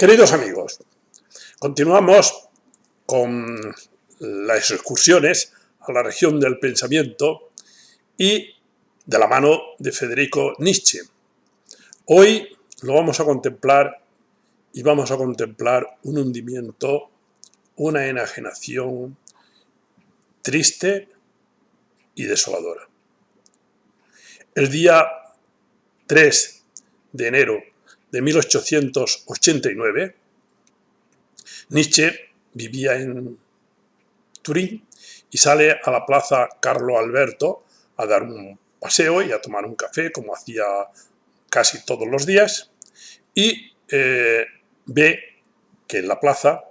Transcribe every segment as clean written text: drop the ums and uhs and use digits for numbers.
Queridos amigos, continuamos con las excursiones a la región del pensamiento y de la mano de Federico Nietzsche. Hoy lo vamos a contemplar y vamos a contemplar un hundimiento, una enajenación triste y desoladora. El día 3 de enero de 1889, Nietzsche vivía en Turín y sale a la plaza Carlo Alberto a dar un paseo y a tomar un café, como hacía casi todos los días, y ve que en la plaza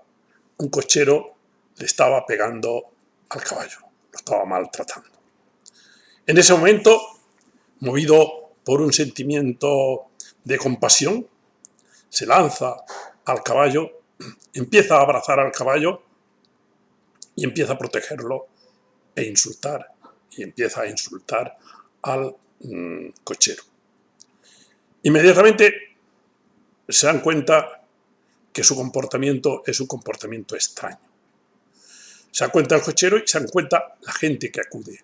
un cochero le estaba pegando al caballo, lo estaba maltratando. En ese momento, movido por un sentimiento de compasión, se lanza al caballo, empieza a abrazar al caballo y empieza a protegerlo e insultar, y empieza a insultar al cochero. Inmediatamente se dan cuenta que su comportamiento es un comportamiento extraño. Se da cuenta el cochero y se dan cuenta la gente que acude,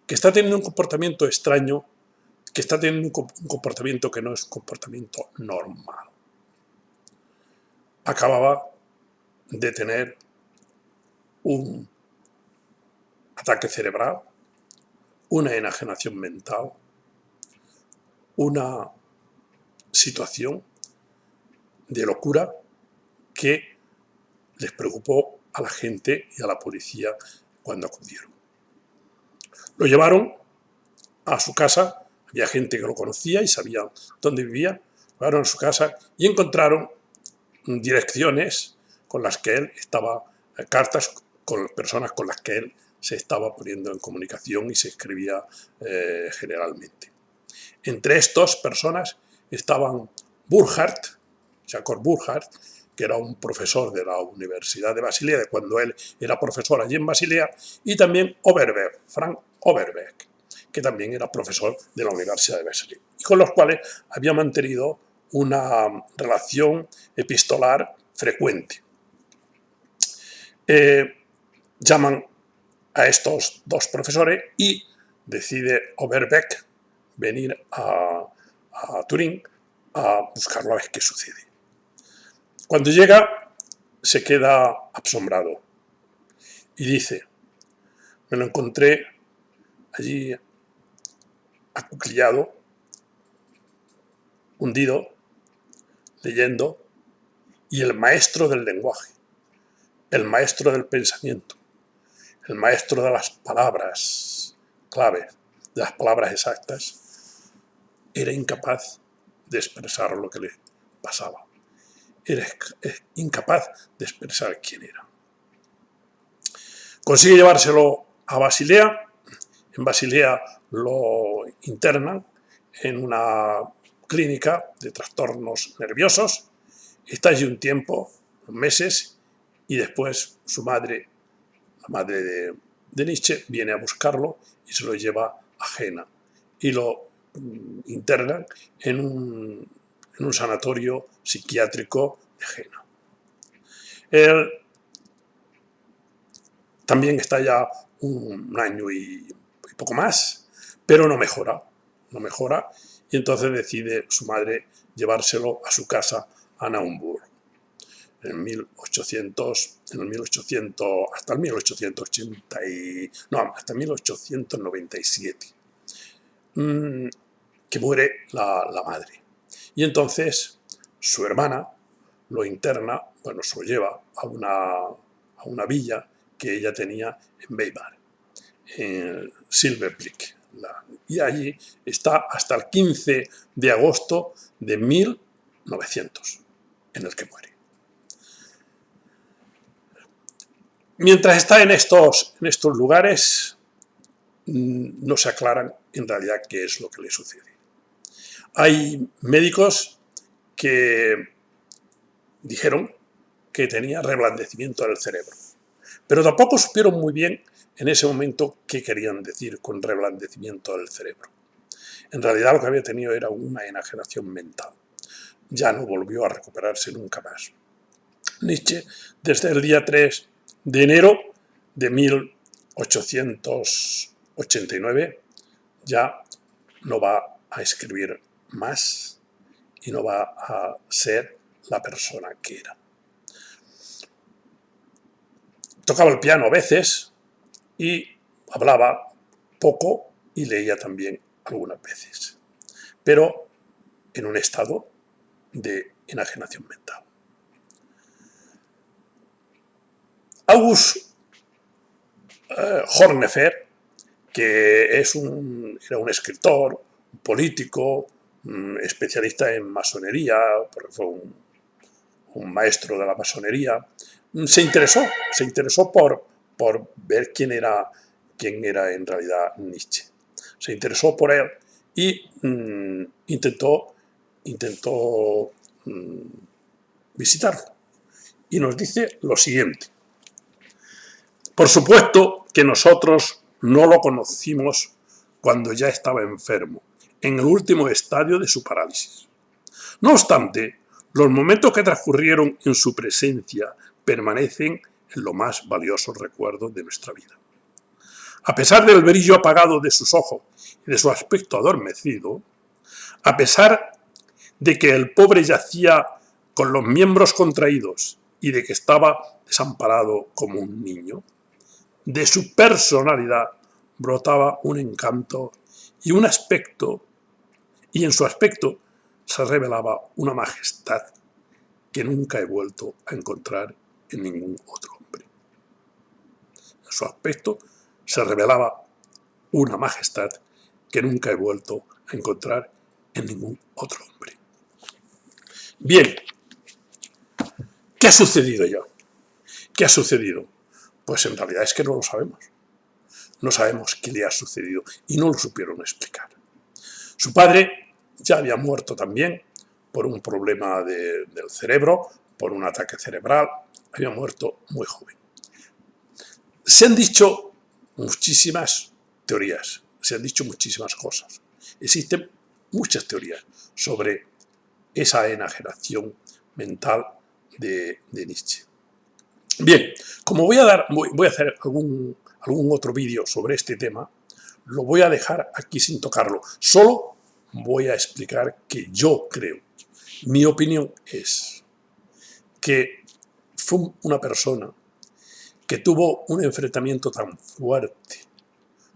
que está teniendo un comportamiento extraño, que está teniendo un comportamiento que no es un comportamiento normal. Acababa de tener un ataque cerebral, una enajenación mental, una situación de locura que les preocupó a la gente y a la policía cuando acudieron. Lo llevaron a su casa, había gente que lo conocía y sabía dónde vivía, lo llevaron a su casa y encontraron direcciones con las que él estaba, cartas con personas con las que él se estaba poniendo en comunicación y se escribía generalmente. Entre estas personas estaban Burckhardt, Jacob Burckhardt, que era un profesor de la Universidad de Basilea, de cuando él era profesor allí en Basilea, y también Overbeck, Frank Overbeck, que también era profesor de la Universidad de Basilea, y con los cuales había mantenido una relación epistolar frecuente. Llaman a estos dos profesores y decide Overbeck venir a Turín a buscarlo a ver qué sucede. Cuando llega, se queda asombrado y dice: me lo encontré allí acuclillado, hundido, leyendo, y el maestro del lenguaje, el maestro del pensamiento, el maestro de las palabras clave, de las palabras exactas, era incapaz de expresar lo que le pasaba. Era incapaz de expresar quién era. Consigue llevárselo a Basilea. En Basilea lo internan en una clínica de trastornos nerviosos. Está allí un tiempo, meses, y después su madre, la madre de Nietzsche, viene a buscarlo y se lo lleva a Jena y lo internan en un sanatorio psiquiátrico de Jena. Él también está ya un año y poco más, pero no mejora, y entonces decide su madre llevárselo a su casa a Naumburg hasta el 1897, que muere la madre. Y entonces su hermana lo interna, se lo lleva a una villa que ella tenía en Weimar, en Silberblick, y allí está hasta el 15 de agosto de 1900, en el que muere. Mientras está en estos lugares, no se aclaran en realidad qué es lo que le sucede. Hay médicos que dijeron que tenía reblandecimiento del cerebro, pero tampoco supieron muy bien en ese momento qué querían decir con reblandecimiento del cerebro. En realidad lo que había tenido era una enajenación mental. ya no volvió a recuperarse nunca más. Nietzsche, desde el día 3 de enero de 1889, ya no va a escribir más y no va a ser la persona que era. Tocaba el piano a veces y hablaba poco y leía también algunas veces, pero en un estado de enajenación mental. August Hornefer, que era un escritor, un político, especialista en masonería, porque fue un maestro de la masonería, se interesó por ver quién era en realidad Nietzsche. Se interesó por él y intentó visitarlo. Y nos dice lo siguiente: por supuesto que nosotros no lo conocimos cuando ya estaba enfermo, en el último estadio de su parálisis. No obstante, los momentos que transcurrieron en su presencia permanecen en los más valiosos recuerdos de nuestra vida. A pesar del brillo apagado de sus ojos y de su aspecto adormecido, a pesar de que el pobre yacía con los miembros contraídos y de que estaba desamparado como un niño, de su personalidad brotaba un encanto y un aspecto, y en su aspecto se revelaba una majestad que nunca he vuelto a encontrar en ningún otro hombre. En su aspecto se revelaba una majestad que nunca he vuelto a encontrar en ningún otro hombre. Bien, ¿qué ha sucedido ya? ¿Qué ha sucedido? Pues en realidad es que no lo sabemos. No sabemos qué le ha sucedido y no lo supieron explicar. Su padre ya había muerto también por un problema del cerebro, por un ataque cerebral, había muerto muy joven. Se han dicho muchísimas teorías, se han dicho muchísimas cosas. Existen muchas teorías sobre esa enajenación mental de Nietzsche. Bien, como voy a hacer algún otro vídeo sobre este tema, lo voy a dejar aquí sin tocarlo. Solo voy a explicar que yo creo, mi opinión es que fue una persona que tuvo un enfrentamiento tan fuerte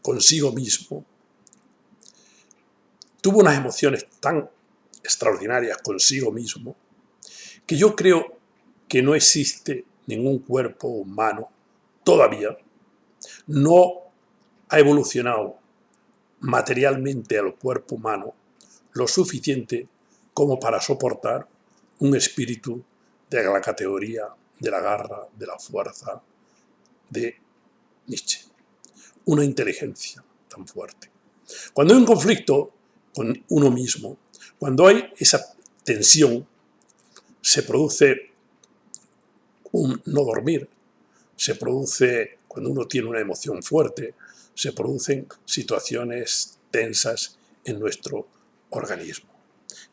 consigo mismo, tuvo unas emociones tan extraordinarias consigo mismo, que yo creo que no existe ningún cuerpo humano todavía, no ha evolucionado materialmente al cuerpo humano lo suficiente como para soportar un espíritu de la categoría de la garra, de la fuerza de Nietzsche. Una inteligencia tan fuerte. Cuando hay un conflicto con uno mismo, cuando hay esa tensión, se produce un no dormir, se produce, cuando uno tiene una emoción fuerte, se producen situaciones tensas en nuestro organismo,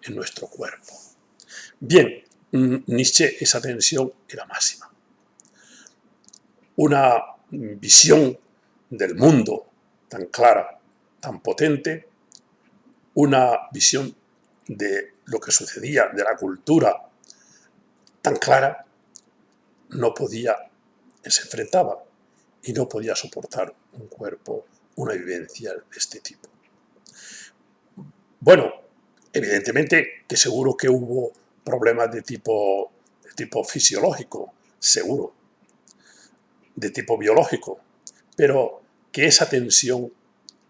en nuestro cuerpo. Bien, Nietzsche, esa tensión era máxima. Una visión del mundo tan clara, tan potente, una visión de lo que sucedía, de la cultura tan clara, no podía, se enfrentaba y no podía soportar un cuerpo, una vivencia de este tipo. Bueno, evidentemente que seguro que hubo problemas de tipo fisiológico, seguro, de tipo biológico, pero que esa tensión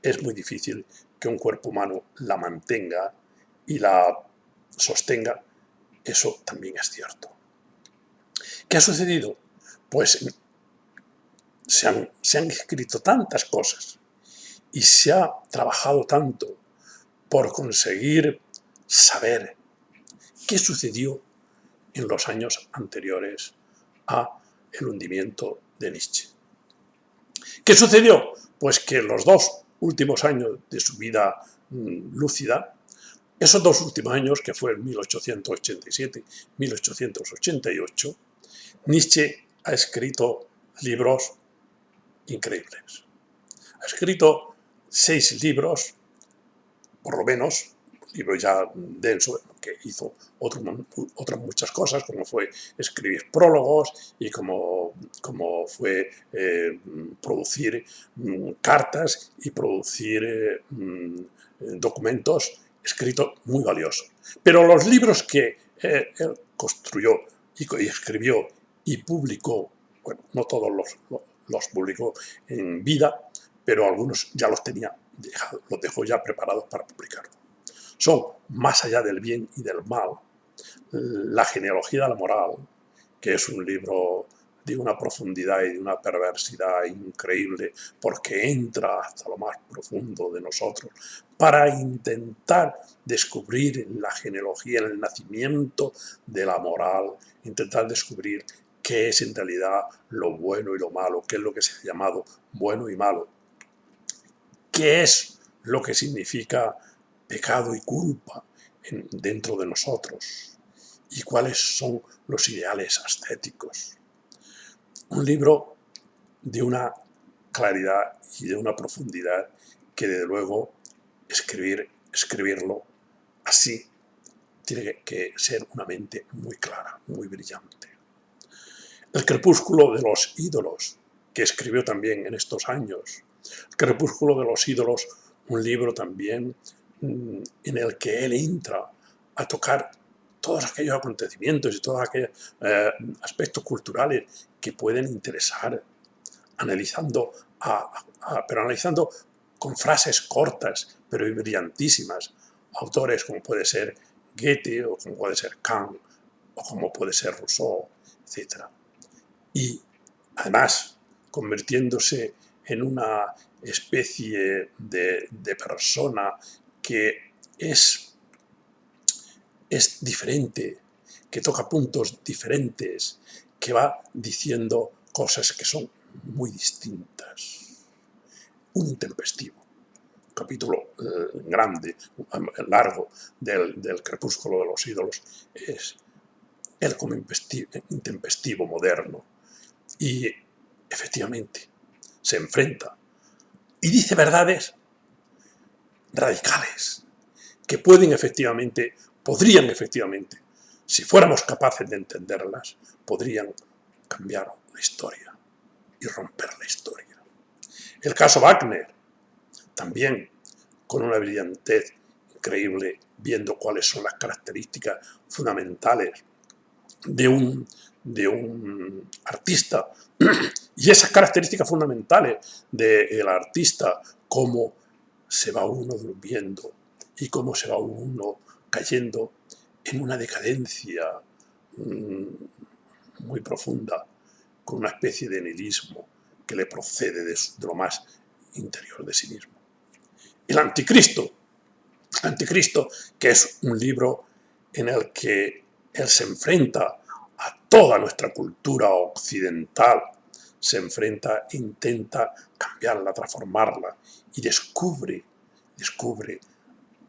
es muy difícil que un cuerpo humano la mantenga y la sostenga, eso también es cierto. ¿Qué ha sucedido? Pues se han escrito tantas cosas y se ha trabajado tanto por conseguir saber qué sucedió en los años anteriores a el hundimiento de Nietzsche. ¿Qué sucedió? Pues que en los 2 últimos años de su vida lúcida Esos 2 últimos años, que fue en 1887-1888, Nietzsche ha escrito libros increíbles. Ha escrito 6 libros, por lo menos, un libro ya denso, que hizo otras muchas cosas, como fue escribir prólogos y como fue producir cartas y producir documentos escritos muy valiosos. Pero los libros que él construyó y escribió y publicó, bueno, no todos los publicó en vida, pero algunos ya los tenía los dejó ya preparados para publicarlo. Son Más allá del bien y del mal, La genealogía de la moral, que es un libro de una profundidad y de una perversidad increíble, porque entra hasta lo más profundo de nosotros para intentar descubrir la genealogía, el nacimiento de la moral, intentar descubrir qué es en realidad lo bueno y lo malo, qué es lo que se ha llamado bueno y malo, qué es lo que significa pecado y culpa dentro de nosotros y cuáles son los ideales ascéticos. Un libro de una claridad y de una profundidad que, desde luego, escribirlo así tiene que ser una mente muy clara, muy brillante. El crepúsculo de los ídolos, que escribió también en estos años. El crepúsculo de los ídolos, un libro también en el que él entra a tocar todos aquellos acontecimientos y todos aquellos aspectos culturales que pueden interesar, pero analizando con frases cortas, pero brillantísimas, autores como puede ser Goethe, o como puede ser Kant, o como puede ser Rousseau, etc. Y además convirtiéndose en una especie de persona que es diferente, que toca puntos diferentes, que va diciendo cosas que son muy distintas. Un intempestivo. Un capítulo grande, largo del crepúsculo de los ídolos es él como intempestivo moderno. Y efectivamente se enfrenta y dice verdades radicales que podrían efectivamente, si fuéramos capaces de entenderlas, podrían cambiar la historia y romper la historia. El caso Wagner, también con una brillantez increíble, viendo cuáles son las características fundamentales de un artista y esas características fundamentales del artista, cómo se va uno durmiendo y cómo se va uno cayendo en una decadencia muy profunda, con una especie de nihilismo que le procede de lo más interior de sí mismo. El Anticristo, que es un libro en el que él se enfrenta a toda nuestra cultura occidental, se enfrenta, intenta cambiarla, transformarla y descubre,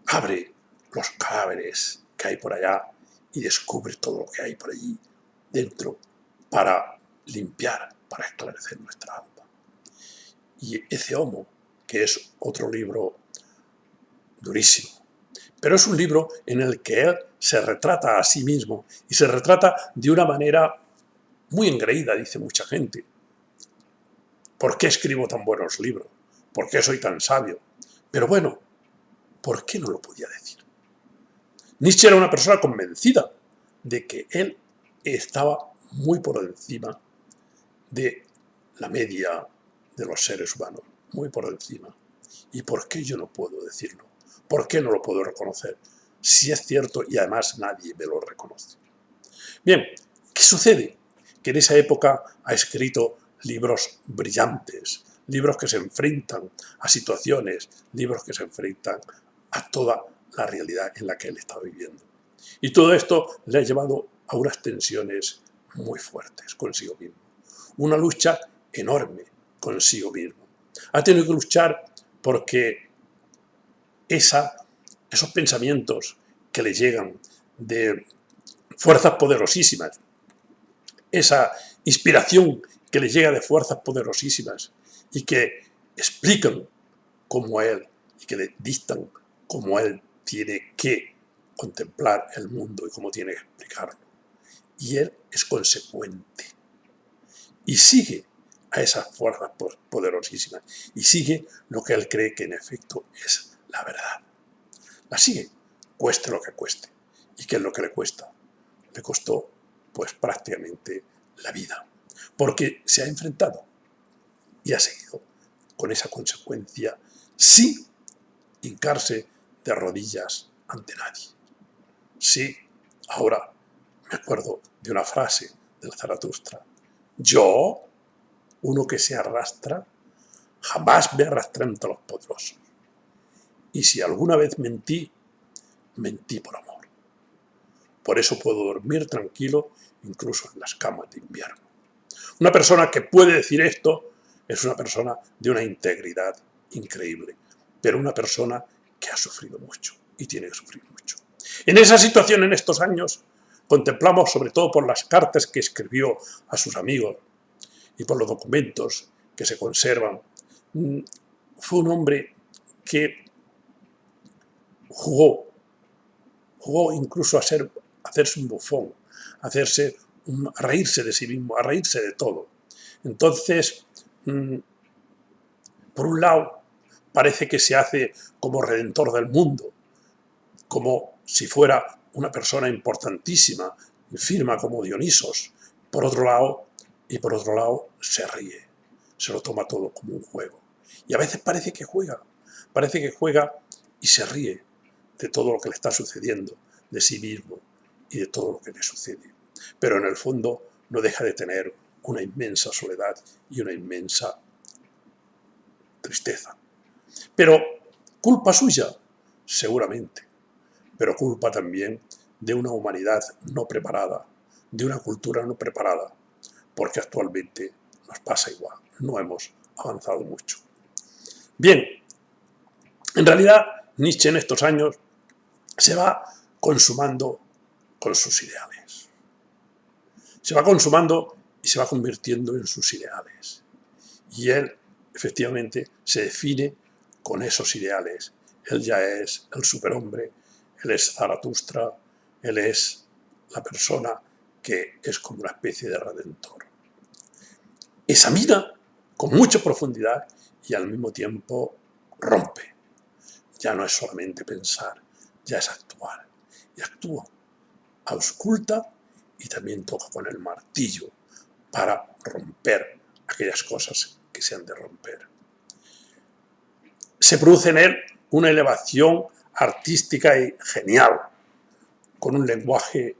abre los cadáveres que hay por allá y descubre todo lo que hay por allí dentro para limpiar, para esclarecer nuestra alma. Y Ecce Homo, que es otro libro durísimo, pero es un libro en el que él se retrata a sí mismo y se retrata de una manera muy engreída, dice mucha gente. ¿Por qué escribo tan buenos libros? ¿Por qué soy tan sabio? Pero bueno, ¿por qué no lo podía decir? Nietzsche era una persona convencida de que él estaba muy por encima de la media de los seres humanos, muy por encima. ¿Y por qué yo no puedo decirlo? ¿Por qué no lo puedo reconocer? Si es cierto y además nadie me lo reconoce. Bien, ¿qué sucede? Que en esa época ha escrito libros brillantes, libros que se enfrentan a situaciones, libros que se enfrentan a toda la realidad en la que él está viviendo. Y todo esto le ha llevado a unas tensiones muy fuertes consigo mismo. Una lucha enorme consigo mismo. Ha tenido que luchar porque esos pensamientos que le llegan de fuerzas poderosísimas, esa inspiración que le llega de fuerzas poderosísimas y que explican como él y que le dictan cómo él tiene que contemplar el mundo y cómo tiene que explicarlo. Y él es consecuente y sigue a esas fuerzas poderosísimas y sigue lo que él cree que en efecto es la verdad. La sigue, cueste lo que cueste. ¿Y qué es lo que le cuesta? Le costó pues prácticamente la vida, porque se ha enfrentado y ha seguido con esa consecuencia sin hincarse de rodillas ante nadie. Sí, ahora me acuerdo de una frase del Zaratustra. Yo, uno que se arrastra, jamás me arrastré ante los poderosos. Y si alguna vez mentí, mentí por amor. Por eso puedo dormir tranquilo incluso en las camas de invierno. Una persona que puede decir esto es una persona de una integridad increíble, pero una persona que ha sufrido mucho y tiene que sufrir mucho. En esa situación, en estos años, contemplamos, sobre todo por las cartas que escribió a sus amigos y por los documentos que se conservan, fue un hombre que jugó incluso a hacerse un bufón, a reírse de sí mismo, a reírse de todo. Entonces, por un lado, parece que se hace como redentor del mundo, como si fuera una persona importantísima, firma como Dionisos. Por otro lado, se ríe, se lo toma todo como un juego. Y a veces parece que juega y se ríe de todo lo que le está sucediendo, de sí mismo y de todo lo que le sucede. Pero en el fondo no deja de tener una inmensa soledad y una inmensa tristeza. Pero culpa suya, seguramente, pero culpa también de una humanidad no preparada, de una cultura no preparada, porque actualmente nos pasa igual, no hemos avanzado mucho. Bien, en realidad Nietzsche en estos años se va consumando con sus ideales. Se va consumando y se va convirtiendo en sus ideales. Y él, efectivamente, se define con esos ideales. Él ya es el superhombre, él es Zaratustra, él es la persona que es como una especie de redentor. Examina con mucha profundidad y al mismo tiempo rompe. Ya no es solamente pensar, ya es actuar. Y actúa, ausculta y también toca con el martillo para romper aquellas cosas que se han de romper. Se produce en él una elevación artística y genial, con un lenguaje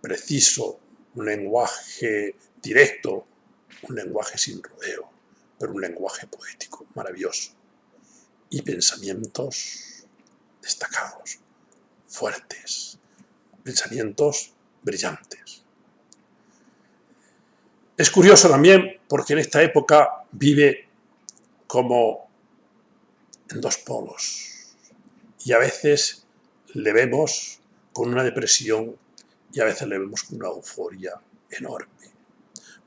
preciso, un lenguaje directo, un lenguaje sin rodeo, pero un lenguaje poético maravilloso. Y pensamientos destacados, fuertes, pensamientos brillantes. Es curioso también porque en esta época vive como en dos polos y a veces le vemos con una depresión y a veces le vemos con una euforia enorme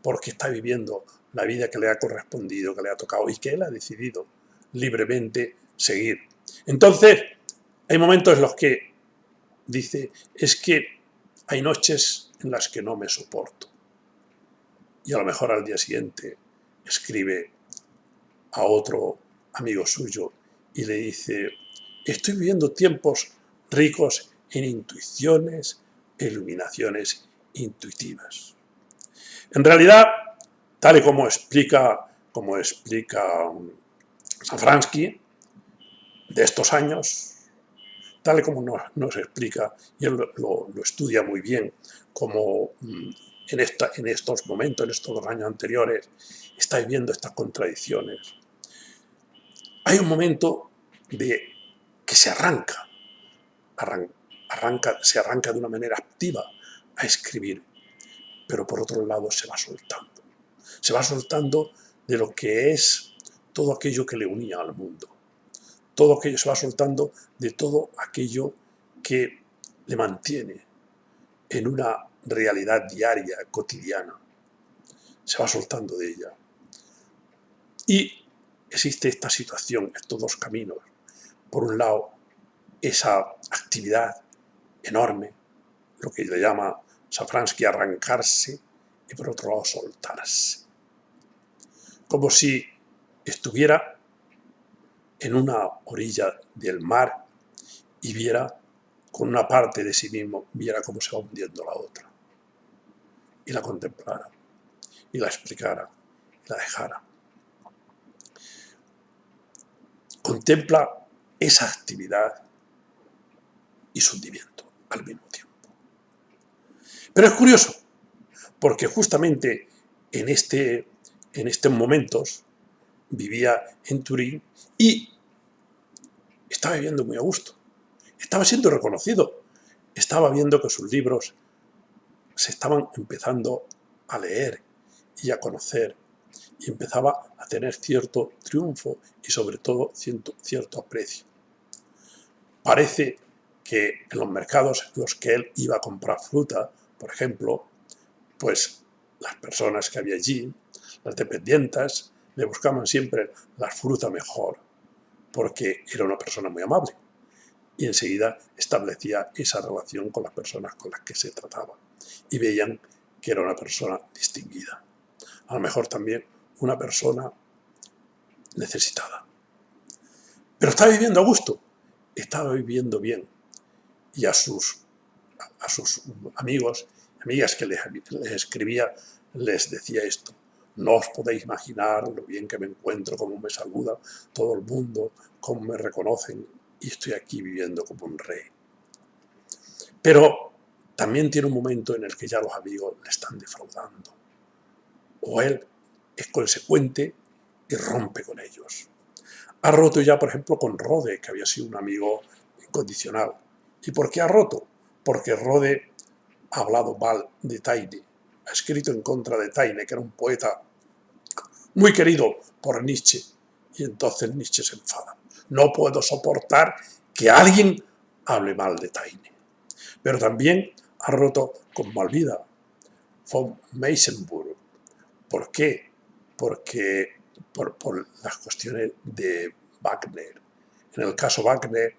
porque está viviendo la vida que le ha correspondido, que le ha tocado y que él ha decidido libremente seguir. Entonces, hay momentos en los que dice, es que hay noches en las que no me soporto. Y a lo mejor al día siguiente escribe a otro amigo suyo y le dice, estoy viviendo tiempos ricos en intuiciones e iluminaciones intuitivas. En realidad, tal y como explica Safransky, de estos años, tal y como nos explica, y él lo estudia muy bien, como en estos momentos, en estos 2 años anteriores, está viviendo estas contradicciones. Hay un momento que se arranca de una manera activa a escribir, pero por otro lado se va soltando. Se va soltando de lo que es todo aquello que le unía al mundo. Todo aquello se va soltando de todo aquello que le mantiene en una realidad diaria, cotidiana, se va soltando de ella. Y existe esta situación, estos dos caminos. Por un lado, esa actividad enorme, lo que le llama Safransky arrancarse, y por otro lado soltarse. Como si estuviera en una orilla del mar y viera con una parte de sí mismo, viera cómo se va hundiendo la otra. Y la contemplara, y la explicara, y la dejara. Contempla esa actividad y su hundimiento al mismo tiempo. Pero es curioso, porque justamente en estos momentos vivía en Turín y estaba viviendo muy a gusto. Estaba siendo reconocido. Estaba viendo que sus libros se estaban empezando a leer y a conocer. Y empezaba a tener cierto triunfo y sobre todo cierto aprecio. Parece que en los mercados en los que él iba a comprar fruta, por ejemplo, pues las personas que había allí, las dependientes, le buscaban siempre la fruta mejor, porque era una persona muy amable. Y enseguida establecía esa relación con las personas con las que se trataba. Y veían que era una persona distinguida. A lo mejor también una persona necesitada. Pero estaba viviendo a gusto, estaba viviendo bien. Y a sus amigos, amigas que les escribía, les decía esto: no os podéis imaginar lo bien que me encuentro, cómo me saluda todo el mundo, cómo me reconocen, y estoy aquí viviendo como un rey. Pero también tiene un momento en el que ya los amigos le están defraudando, o él es consecuente y rompe con ellos. Ha roto ya, por ejemplo, con Rode, que había sido un amigo incondicional. ¿Y por qué ha roto? Porque Rode ha hablado mal de Taine, ha escrito en contra de Taine, que era un poeta muy querido por Nietzsche, y entonces Nietzsche se enfada. No puedo soportar que alguien hable mal de Taine. Pero también ha roto con Malvida, von Meysenburg. ¿Por qué? Porque por las cuestiones de Wagner. En el caso Wagner,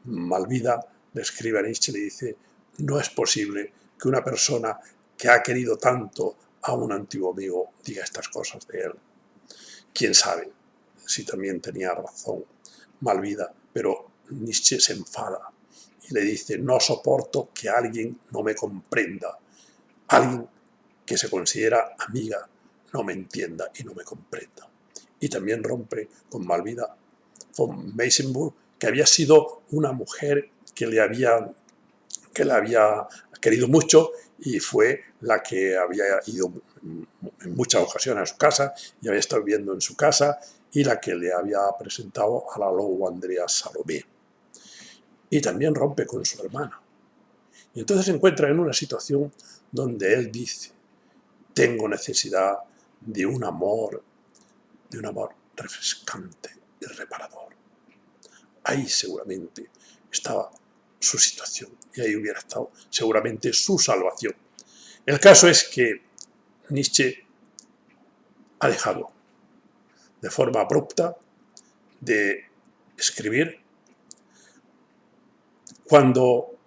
Malvida le escribe a Nietzsche y le dice: no es posible que una persona que ha querido tanto a un antiguo amigo diga estas cosas de él. Quién sabe si también tenía razón Malvida, pero Nietzsche se enfada y le dice: no soporto que alguien no me comprenda, alguien que se considera amiga no me entienda y no me comprenda. Y también rompe con Malvida von Meysenburg, que había sido una mujer que le había querido mucho y fue la que había ido en muchas ocasiones a su casa y había estado viviendo en su casa, y la que le había presentado a la lobo Andrea Salomé. Y también rompe con su hermana. Y entonces se encuentra en una situación donde él dice: tengo necesidad de un amor refrescante y reparador. Ahí seguramente estaba su situación y ahí hubiera estado seguramente su salvación. El caso es que Nietzsche ha dejado de forma abrupta de escribir. Cuando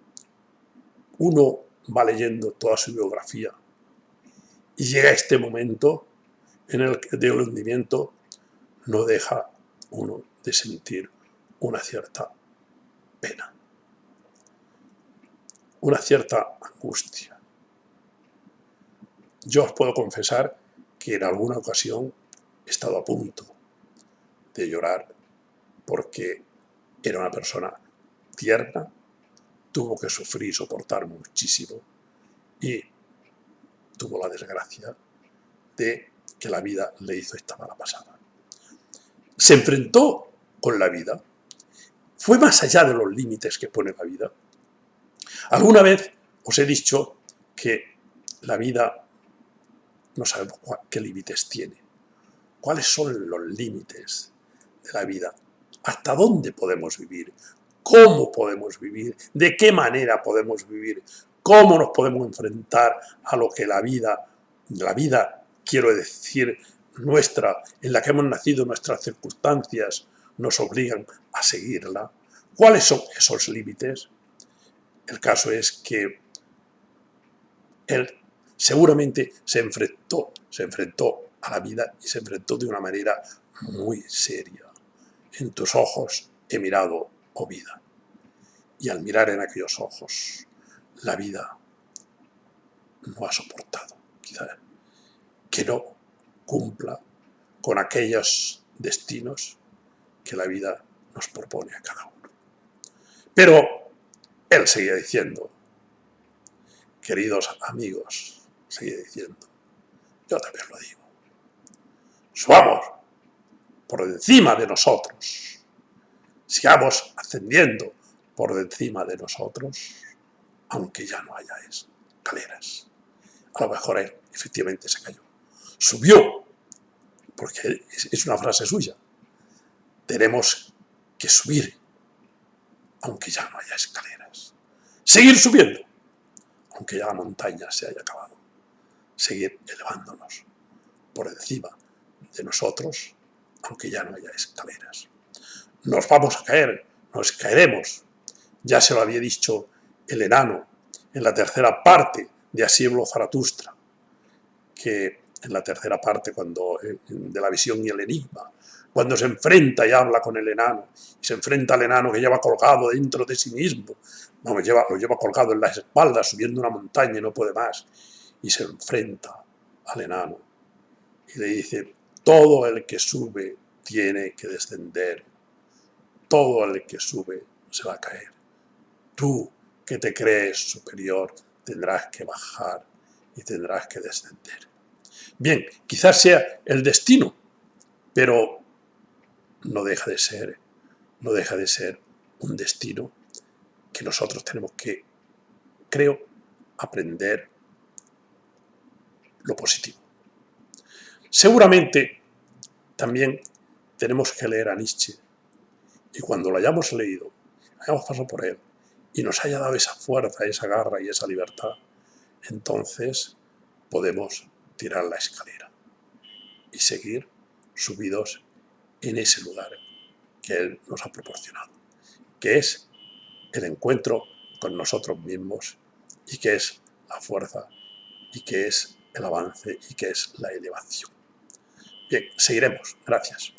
uno va leyendo toda su biografía y llega a este momento en el que del hundimiento, no deja uno de sentir una cierta pena, una cierta angustia. Yo os puedo confesar que en alguna ocasión he estado a punto de llorar, porque era una persona tierna, tuvo que sufrir y soportar muchísimo y tuvo la desgracia de que la vida le hizo esta mala pasada. Se enfrentó con la vida, fue más allá de los límites que pone la vida. Alguna vez os he dicho que la vida no sabemos qué límites tiene. ¿Cuáles son los límites de la vida? ¿Hasta dónde podemos vivir? cómo podemos vivir, de qué manera podemos vivir, cómo nos podemos enfrentar a lo que la vida, quiero decir, nuestra, en la que hemos nacido, nuestras circunstancias nos obligan a seguirla. ¿Cuáles son esos límites? El caso es que él seguramente se enfrentó a la vida y se enfrentó de una manera muy seria. En tus ojos he mirado, oh vida. Y al mirar en aquellos ojos, la vida no ha soportado, quizás, que no cumpla con aquellos destinos que la vida nos propone a cada uno. Pero él seguía diciendo, queridos amigos, seguía diciendo, yo también lo digo, subamos por encima de nosotros, sigamos ascendiendo por encima de nosotros, aunque ya no haya escaleras. A lo mejor él efectivamente se cayó. Subió, porque es una frase suya. Tenemos que subir, aunque ya no haya escaleras. Seguir subiendo, aunque ya la montaña se haya acabado. Seguir elevándonos por encima de nosotros, aunque ya no haya escaleras. Nos vamos a caer, nos caeremos. Ya se lo había dicho el enano en la tercera parte de Así habló Zaratustra, que en la tercera parte de la visión y el enigma, cuando se enfrenta y habla con el enano, y se enfrenta al enano que lleva colgado dentro de sí mismo, lo lleva colgado en las espaldas, subiendo una montaña y no puede más, y se enfrenta al enano y le dice, todo el que sube tiene que descender, todo el que sube se va a caer. Tú, que te crees superior, tendrás que bajar y tendrás que descender. Bien, quizás sea el destino, pero no deja de ser un destino que nosotros tenemos que, creo, aprender lo positivo. Seguramente también tenemos que leer a Nietzsche, y cuando lo hayamos leído, hayamos pasado por él, y nos haya dado esa fuerza, esa garra y esa libertad, entonces podemos tirar la escalera y seguir subidos en ese lugar que Él nos ha proporcionado, que es el encuentro con nosotros mismos y que es la fuerza y que es el avance y que es la elevación. Bien, seguiremos. Gracias.